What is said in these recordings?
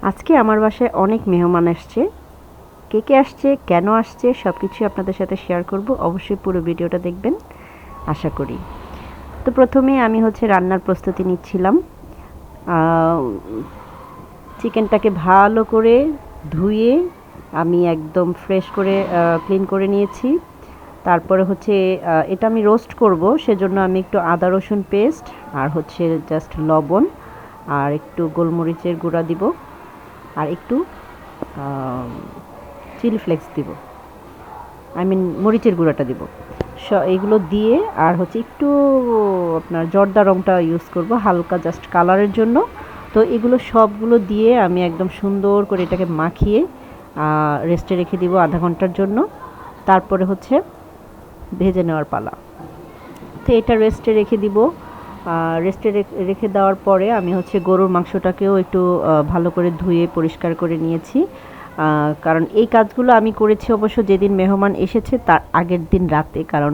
আজকে আমার বাসায় অনেক মেহমান আসছে। কে কে আসছে, কেন আসছে, সব কিছুই আপনাদের সাথে শেয়ার করব। অবশ্যই পুরো ভিডিওটা দেখবেন আশা করি। তো প্রথমে আমি রান্নার প্রস্তুতি নিচ্ছিলাম। চিকেনটাকে ভালো করে ধুয়ে আমি একদম ফ্রেশ করে ক্লিন করে নিয়েছি। তারপরে এটা আমি রোস্ট করব, সেজন্য আমি একটু আদা রসুন পেস্ট আর জাস্ট লবণ আর একটু গোলমরিচের গুঁড়া দিব আর একটু চিলি ফ্লেক্স দিব, মরিচের গুঁড়াটা দিব। এগুলো দিয়ে আর একটু আপনার জর্দা রঙটা ইউজ করব হালকা জাস্ট কালারের জন্য। তো এগুলো সবগুলো দিয়ে আমি একদম সুন্দর করে এটাকে মাখিয়ে রেস্টে রেখে দিব আধা ঘন্টার জন্য। তারপরে ভেজে নেওয়ার পালা। তো এটা রেস্টে রেখে দিব। রেস্টে রেখে দেওয়ার পরে আমি গরুর মাংসটাকেও একটু ভালো করে ধুয়ে পরিষ্কার করে নিয়েছি। কারণ এই কাজগুলো আমি করেছি অবশ্য যেদিন মেহমান এসেছে তার আগের দিন রাতে, কারণ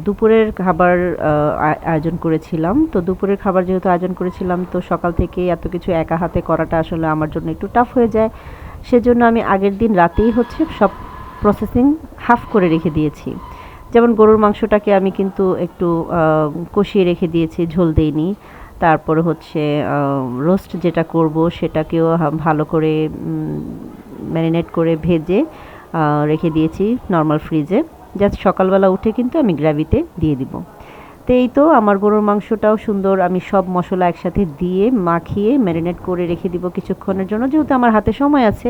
দুপুরের খাবার আয়োজন করেছিলাম। তো দুপুরের খাবার যেহেতু আয়োজন করেছিলাম, তো সকাল থেকে এত কিছু একা হাতে করাটা আসলে আমার জন্য একটু টাফ হয়ে যায়। সেজন্য আমি আগের দিন রাতেই সব প্রসেসিং হাফ করে রেখে দিয়েছি। যেমন গরুর মাংসটাকে আমি কিন্তু একটু কষিয়ে রেখে দিয়েছি, ঝোল দেইনি। তারপরে রোস্ট যেটা করব সেটাকেও ভালো করে ম্যারিনেট করে ভেজে রেখে দিয়েছি নর্মাল ফ্রিজে, জাস্ট সকালবেলা উঠে কিন্তু আমি গ্রেভিতে দিয়ে দিব। তো এই তো আমার গরুর মাংসটাও সুন্দর আমি সব মশলা একসাথে দিয়ে মাখিয়ে ম্যারিনেট করে রেখে দিব কিছুক্ষণের জন্য, যেহেতু আমার হাতে সময় আছে।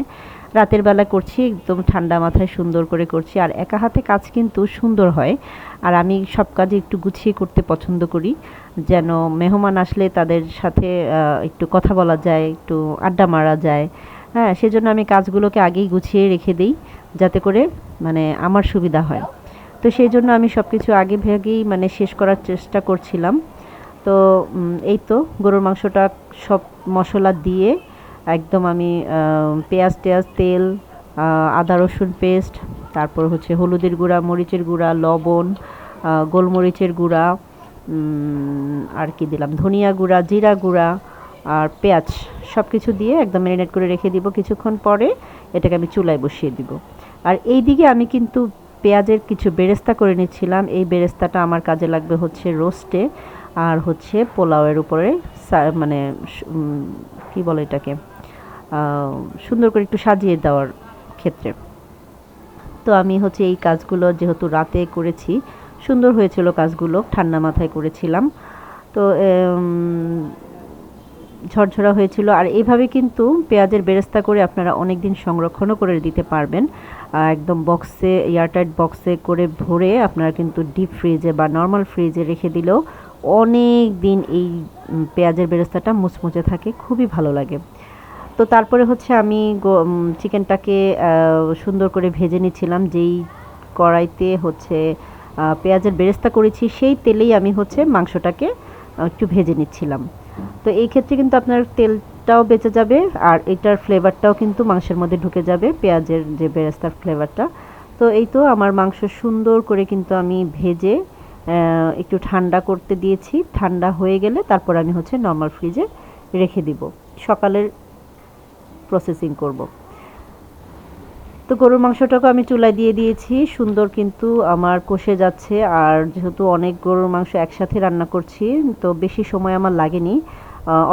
রাতের বেলা করছি, একদম ঠান্ডা মাথায় সুন্দর করে করছি। আর একা হাতে কাজ কিন্তু সুন্দর হয়। আর আমি সব কাজে একটু গুছিয়ে করতে পছন্দ করি, যেন মেহমান আসলে তাদের সাথে একটু কথা বলা যায়, একটু আড্ডা মারা যায়। হ্যাঁ, সেজন্য আমি কাজগুলোকে আগেই গুছিয়ে রেখে দিই, যাতে করে আমার সুবিধা হয়। তো সেই জন্য আমি সব কিছু আগে ভাগেই শেষ করার চেষ্টা করছিলাম। তো এই তো গরুর মাংসটা সব মশলা দিয়ে একদম আমি পেঁয়াজ টেয়াজ তেল আদা রসুন পেস্ট, তারপর হলুদের গুঁড়া, মরিচের গুঁড়া, লবণ, গোলমরিচের গুঁড়া, আর কি দিলাম, ধনিয়া গুঁড়া, জিরা গুঁড়া আর পেঁয়াজ, সব কিছু দিয়ে একদম ম্যারিনেট করে রেখে দিব। কিছুক্ষণ পরে এটাকে আমি চুলায় বসিয়ে দিব। আর এই দিকে আমি কিন্তু পেঁয়াজের কিছু বেরেস্তা করে নিচ্ছিলাম। এই বেরেস্তাটা আমার কাজে লাগবে রোস্টে আর পোলাওয়ের উপরে, মানে কি বলে এটাকে, সুন্দর করে একটু সাজিয়ে দেওয়ার ক্ষেত্রে। তো আমি এই কাজগুলো যেহেতু রাতে করেছি, সুন্দর হয়েছিল কাজগুলো, ঠান্ডা মাথায় করেছিলাম। তো ঝরঝরা হয়েছিল। আর এইভাবে কিন্তু পেঁয়াজের বেরেস্তা করে আপনারা অনেক দিন সংরক্ষণও করে দিতে পারবেন। একদম বক্সে, এয়ারটাইট বক্সে করে ভরে আপনারা কিন্তু ডিপ ফ্রিজে বা নর্মাল ফ্রিজে রেখে দিলেও অনেক দিন এই পেঁয়াজের বেরেস্তাটা মুচমুচে থাকে, খুবই ভালো লাগে। তো তারপরে আমি চিকেনটাকে সুন্দর করে ভেজে নিচ্ছিলাম। যেই কড়াইতে পেঁয়াজের বেরেস্তা করেছি সেই তেলেই আমি মাংসটাকে একটু ভেজে নিচ্ছিলাম। তো এই ক্ষেত্রে কিন্তু আপনার তেলটাও বেঁচে যাবে আর এটার ফ্লেভারটাও কিন্তু মাংসের মধ্যে ঢুকে যাবে, পেঁয়াজের যে বেরেস্তার ফ্লেভারটা। তো এই তো আমার মাংস সুন্দর করে কিন্তু আমি ভেজে একটু ঠান্ডা করতে দিয়েছি। ঠান্ডা হয়ে গেলে তারপর আমি নর্মাল ফ্রিজে রেখে দিব, সকালের প্রসেসিং করব। তো গরুর মাংসটাকে আমি চুলায় দিয়ে দিয়েছি, সুন্দর কিন্তু আমার কষে যাচ্ছে। আর যেহেতু অনেক গরুর মাংস একসাথে রান্না করছি, তো বেশি সময় আমার লাগেনি,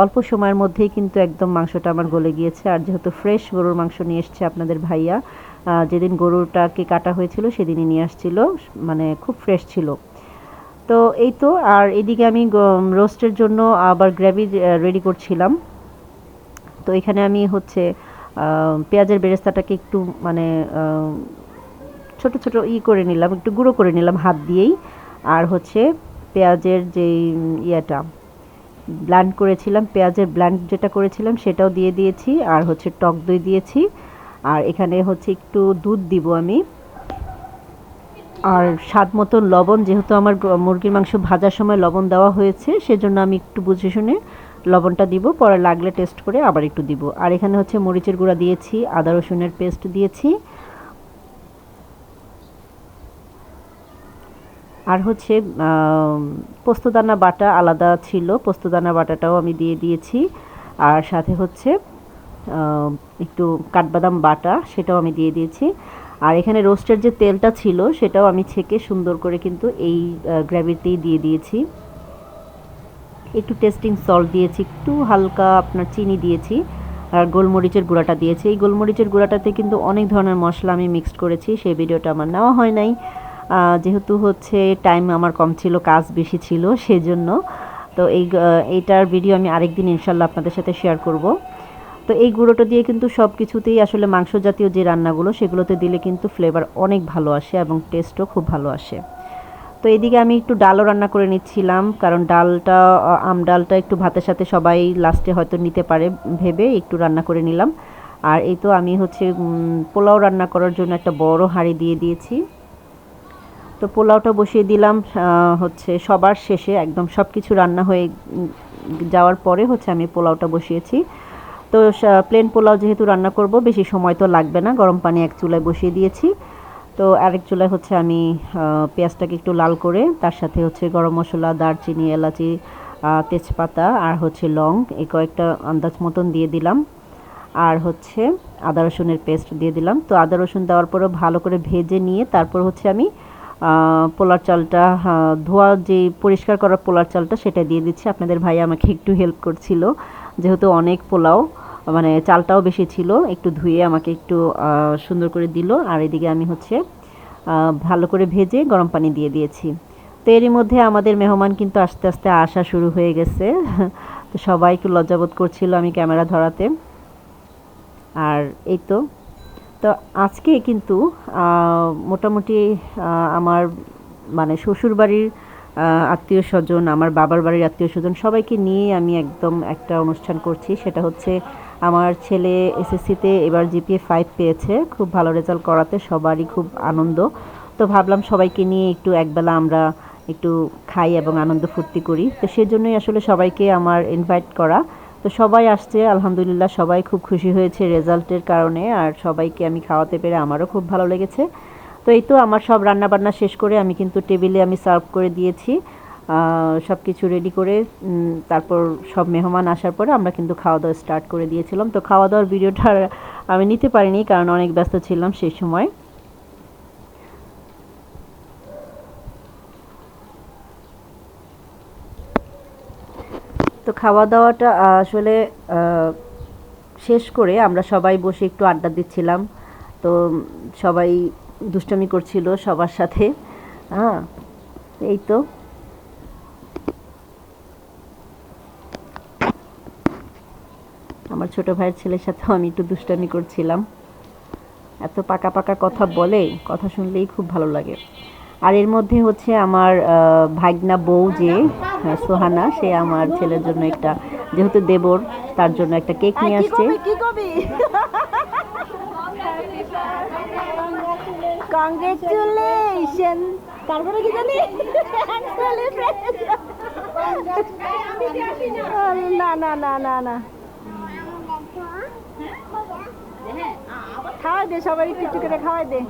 অল্প সময়ের মধ্যেই কিন্তু একদম মাংসটা আমার গলে গিয়েছে। আর যেহেতু ফ্রেশ গরুর মাংস নিয়ে এসছে আপনাদের ভাইয়া, যেদিন গরুটাকে কাটা হয়েছিল সেদিনই নিয়ে আসছিল, খুব ফ্রেশ ছিল। তো এই তো, আর এদিকে আমি রোস্টের জন্য আবার গ্রেভি রেডি করছিলাম। তো এখানে আমি পেঁয়াজের বেরেস্তাটাকে একটু ছোট ছোট করে নিলাম, একটু গুঁড়ো করে নিলাম হাত দিয়েই। আর পেঁয়াজের যেই ব্ল্যান্ড করেছিলাম, পেঁয়াজের ব্ল্যান্ড যেটা করেছিলাম সেটাও দিয়ে দিয়েছি। আর টক দই দিয়েছি। আর এখানে একটু দুধ দিব আমি। আর স্বাদ মতন লবণ, যেহেতু আমার মুরগির মাংস ভাজার সময় লবণ দেওয়া হয়েছে, সেজন্য আমি একটু বুঝে শুনে লবণটা দিব, পরে লাগলে টেস্ট করে আবার একটু দিব। আর এখানে মরিচের গুঁড়া দিয়েছি, আদা রসুনের পেস্ট দিয়েছি। আর পোস্তদানা বাটা আলাদা ছিল, পোস্তদানা বাটাটাও আমি দিয়ে দিয়েছি। আর সাথে একটু কাঠবাদাম বাটা সেটাও আমি দিয়ে দিয়েছি। আর এখানে রোস্টের যে তেলটা ছিল সেটাও আমি ছেঁকে সুন্দর করে কিন্তু এই গ্রেভিতেই দিয়ে দিয়েছি। একটু টেস্টিং সল্ট দিয়েছি, একটু হালকা আপনার চিনি দিয়েছি, আর গোলমরিচের গুঁড়াটা দিয়েছি। এই গোলমরিচের গুঁড়াটাতে কিন্তু অনেক ধরনের মশলা আমি মিক্সড করেছি, সেই ভিডিওটা আমার নেওয়া হয় নাই, যেহেতু হচ্ছে টাইম আমার কম ছিল, কাজ বেশি ছিল সেজন্য। তো এইটার ভিডিও আমি আরেকদিন ইনশাল্লাহ আপনাদের সাথে শেয়ার করব। তো এই গুঁড়োটা দিয়ে কিন্তু সব কিছুতেই আসলে মাংস জাতীয় যে রান্নাগুলো সেগুলোতে দিলে কিন্তু ফ্লেভার অনেক ভালো আসে এবং টেস্টও খুব ভালো আসে। তো এদিকে আমি একটু ডালও রান্না করে নিচ্ছিলাম, কারণ ডালটা ডালটা একটু ভাতের সাথে সবাই লাস্টে হয়তো নিতে পারে ভেবে একটু রান্না করে নিলাম। আর এই তো আমি হচ্ছে পোলাও রান্না করার জন্য একটা বড় হাঁড়ি দিয়ে দিয়েছি। তো পোলাওটা বসিয়ে দিলাম হচ্ছে সবার শেষে, একদম সব কিছু রান্না হয়ে যাওয়ার পরে হচ্ছে আমি পোলাওটা বসিয়েছি। তো প্লেন পোলাও যেহেতু রান্না করব, বেশি সময় তো লাগবে না, গরম পানি এক চুলায় বসিয়ে দিয়েছি। তো আরেক চুলায় হচ্ছে আমি পেঁয়াজটাকে একটু লাল করে তার সাথে হচ্ছে গরম মশলা, দারচিনি, এলাচি, তেজপাতা আর হচ্ছে লং এই কয়েকটা আন্দাজ মতন দিয়ে দিলাম। আর হচ্ছে আদা রসুনের পেস্ট দিয়ে দিলাম। তো আদা রসুন দেওয়ার পরেও ভালো করে ভেজে নিয়ে তারপর হচ্ছে আমি পোলার চালটা, ধোয়া যে পরিষ্কার করা পোলার চালটা সেটা দিয়ে দিচ্ছি। আপনাদের ভাই আমাকে একটু হেল্প করছিল, যেহেতু অনেক পোলাও, মানে চালটাও বেশি ছিল, একটু ধুয়ে আমাকে একটু সুন্দর করে দিল। আর এদিকে আমি হচ্ছে ভালো করে ভেজে গরম পানি দিয়ে দিয়েছি। তো এরই মধ্যে আমাদের মেহমান কিন্তু আস্তে আস্তে আসা শুরু হয়ে গেছে। তো সবাই একটু লজ্জাবোধ করছিল আমি ক্যামেরা ধরাতে। আর এই তো তো আজকে কিন্তু মোটামুটি আমার মানে শ্বশুরবাড়ির আত্মীয় স্বজন, আমার বাবার বাড়ির আত্মীয় স্বজন সবাইকে নিয়ে আমি একদম একটা অনুষ্ঠান করছি। সেটা হচ্ছে আমার ছেলে এসএসসিতে এবার জিপিএ 5 পেয়েছে, খুব ভালো রেজাল্ট করাতে সবারই খুব আনন্দ। তো ভাবলাম সবাইকে নিয়ে একটু একবেলা আমরা একটু খাই এবং আনন্দ ফুর্তি করি। তো সেজন্যই আসলে সবাইকে আমার ইনভাইট করা। তো সবাই আসছে, আলহামদুলিল্লাহ সবাই খুব খুশি হয়েছে রেজাল্টের কারণে, আর সবাইকে আমি খাওয়াতে পেরে আমারও খুব ভালো লেগেছে। তো এই তো আমার সব রান্নাবান্না শেষ করে আমি কিন্তু টেবিলে আমি সার্ভ করে দিয়েছি, সব কিছু রেডি করে। তারপর সব মেহমান আসার পরে আমরা কিন্তু খাওয়া দাওয়া স্টার্ট করে দিয়েছিলাম। তো খাওয়া দাওয়ার ভিডিওটা আমি নিতে পারিনি, কারণ অনেক ব্যস্ত ছিলাম সেই সময়। তো খাওয়া দাওয়াটা আসলে শেষ করে আমরা সবাই বসে একটু আড্ডা দিচ্ছিলাম। তো সবাই দুষ্টামি করছিল সবার সাথে। হ্যাঁ, এই তো আমার ছোট ভাইয়ের ছেলের সাথেও আমি একটু দুষ্টামি করছিলাম। এত পাকা পাকা কথা বলে, কথা শুনলেই খুব ভালো লাগে। আর এর মধ্যে হচ্ছে আমার ভাগনা বউ যে সোহানা, সে আমার ছেলের জন্য একটা, যেহেতু দেবর, তার জন্য একটা কেক নিয়ে আসছে। কংগ্রেচুলেশন, তারপরে কি জানি না না না না না, খাওয়াই দে, সবাই একটু একটু করে খাওয়াই দে।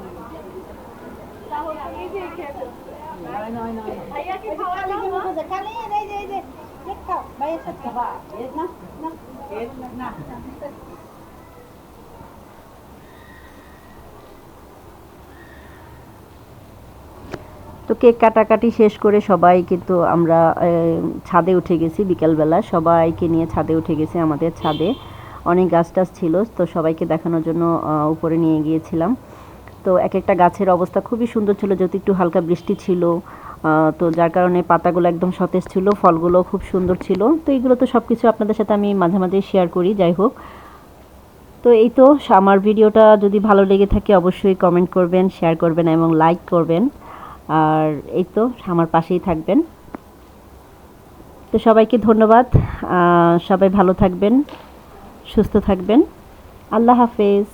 তো কেক কাটাকাটি শেষ করে সবাই কিন্তু আমরা ছাদে উঠে গেছি। বিকেলবেলা সবাইকে নিয়ে ছাদে উঠে গেছি। আমাদের ছাদে অনেক গাছ টাছ ছিল, তো সবাইকে দেখানোর জন্য উপরে নিয়ে গিয়েছিলাম। তো এক একটা গাছের অবস্থা খুবই সুন্দর ছিল, যেহেতু একটু হালকা বৃষ্টি ছিল, তো যার কারণে পাতাগুলো একদম সতেজ ছিল, ফলগুলো খুব সুন্দর ছিল। তো এইগুলো তো সব কিছু আপনাদের সাথে আমি মাঝে মাঝে শেয়ার করি, যাই হোক। তো এই তো আমার ভিডিওটা যদি ভালো লেগে থাকে অবশ্যই কমেন্ট করবেন, শেয়ার করবেন এবং লাইক করবেন। আর এই তো আমার পাশেই থাকবেন। তো সবাইকে ধন্যবাদ, সবাই ভালো থাকবেন, সুস্থ থাকবেন। আল্লাহ হাফেজ।